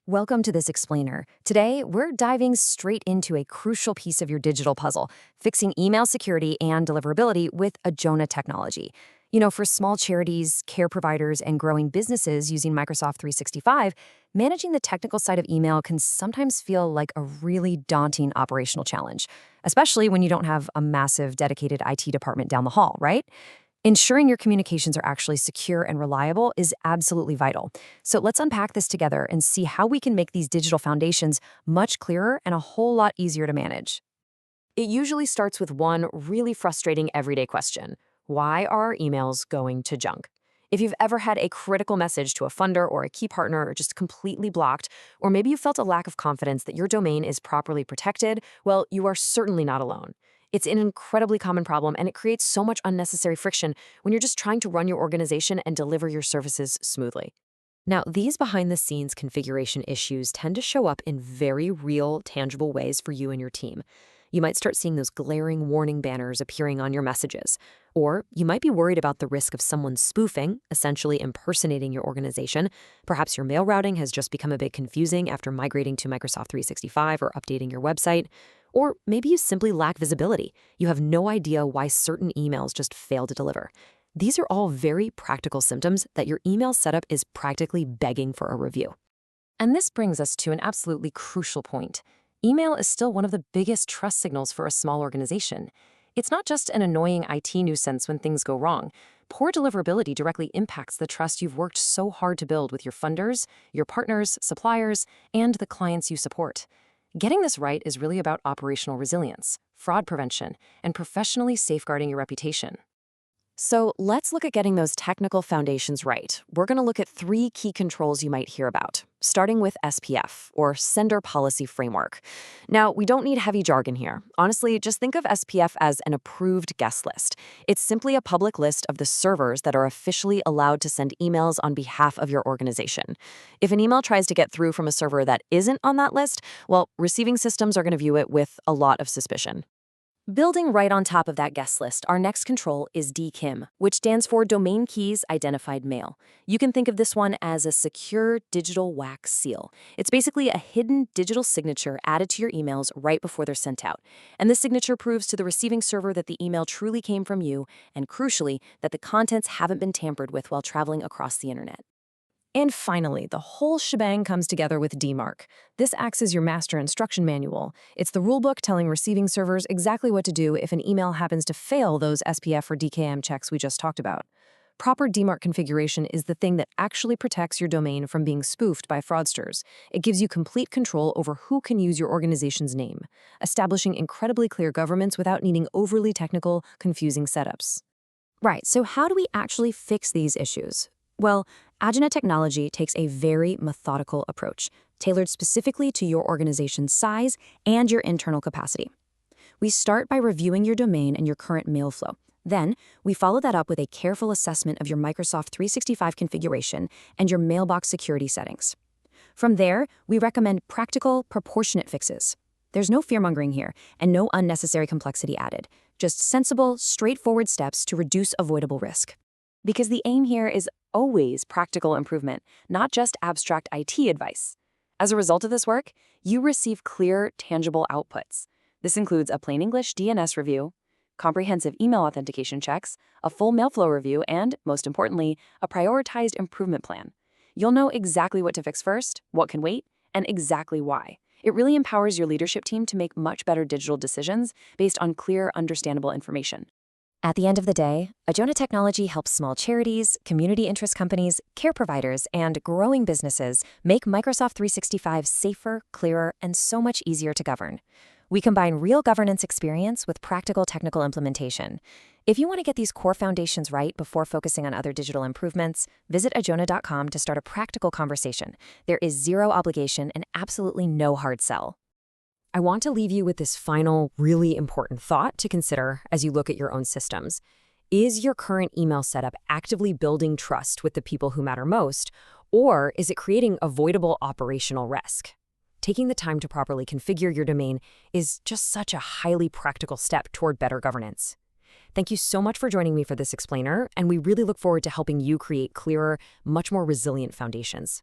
Welcome to this explainer. Today, we're diving straight into a crucial piece of your digital puzzle, fixing email security and deliverability with Adjona Technology. For small charities, care providers, and growing businesses using Microsoft 365, managing the technical side of email can sometimes feel like a really daunting operational challenge, especially when you don't have a massive dedicated IT department down the hall, right? Ensuring your communications are actually secure and reliable is absolutely vital. So let's unpack this together and see how we can make these digital foundations much clearer and a whole lot easier to manage. It usually starts with one really frustrating everyday question. Why are our emails going to junk? If you've ever had a critical message to a funder or a key partner or just completely blocked, or maybe you felt a lack of confidence that your domain is properly protected, well, you are certainly not alone. It's an incredibly common problem, and it creates so much unnecessary friction when you're just trying to run your organization and deliver your services smoothly. Now, these behind-the-scenes configuration issues tend to show up in very real, tangible ways for you and your team. You might start seeing those glaring warning banners appearing on your messages. Or you might be worried about the risk of someone spoofing, essentially impersonating your organization. Perhaps your mail routing has just become a bit confusing after migrating to Microsoft 365 or updating your website. Or maybe you simply lack visibility. You have no idea why certain emails just fail to deliver. These are all very practical symptoms that your email setup is practically begging for a review. And this brings us to an absolutely crucial point. Email is still one of the biggest trust signals for a small organization. It's not just an annoying IT nuisance when things go wrong. Poor deliverability directly impacts the trust you've worked so hard to build with your funders, your partners, suppliers, and the clients you support. Getting this right is really about operational resilience, fraud prevention, and professionally safeguarding your reputation. So let's look at getting those technical foundations right. We're going to look at 3 key controls you might hear about, starting with SPF, or Sender Policy Framework. Now, we don't need heavy jargon here. Honestly, just think of SPF as an approved guest list. It's simply a public list of the servers that are officially allowed to send emails on behalf of your organization. If an email tries to get through from a server that isn't on that list, well, receiving systems are going to view it with a lot of suspicion. Building right on top of that guest list, our next control is DKIM, which stands for Domain Keys Identified Mail. You can think of this one as a secure digital wax seal. It's basically a hidden digital signature added to your emails right before they're sent out. And this signature proves to the receiving server that the email truly came from you, and crucially, that the contents haven't been tampered with while traveling across the internet. And finally, the whole shebang comes together with DMARC. This acts as your master instruction manual. It's the rulebook telling receiving servers exactly what to do if an email happens to fail those SPF or DKIM checks we just talked about. Proper DMARC configuration is the thing that actually protects your domain from being spoofed by fraudsters. It gives you complete control over who can use your organization's name, establishing incredibly clear governance without needing overly technical, confusing setups. Right, so how do we actually fix these issues? Well, Adjona Technology takes a very methodical approach, tailored specifically to your organization's size and your internal capacity. We start by reviewing your domain and your current mail flow. Then, we follow that up with a careful assessment of your Microsoft 365 configuration and your mailbox security settings. From there, we recommend practical, proportionate fixes. There's no fear-mongering here and no unnecessary complexity added, just sensible, straightforward steps to reduce avoidable risk. Because the aim here is always practical improvement, not just abstract IT advice. As a result of this work, you receive clear, tangible outputs. This includes a plain English DNS review, comprehensive email authentication checks, a full mailflow review, and, most importantly, a prioritized improvement plan. You'll know exactly what to fix first, what can wait, and exactly why. It really empowers your leadership team to make much better digital decisions based on clear, understandable information. At the end of the day, Adjona Technology helps small charities, community interest companies, care providers, and growing businesses make Microsoft 365 safer, clearer, and so much easier to govern. We combine real governance experience with practical technical implementation. If you want to get these core foundations right before focusing on other digital improvements, visit adjona.com to start a practical conversation. There is zero obligation and absolutely no hard sell. I want to leave you with this final, really important thought to consider as you look at your own systems. Is your current email setup actively building trust with the people who matter most, or is it creating avoidable operational risk? Taking the time to properly configure your domain is just such a highly practical step toward better governance. Thank you so much for joining me for this explainer, and we really look forward to helping you create clearer, much more resilient foundations.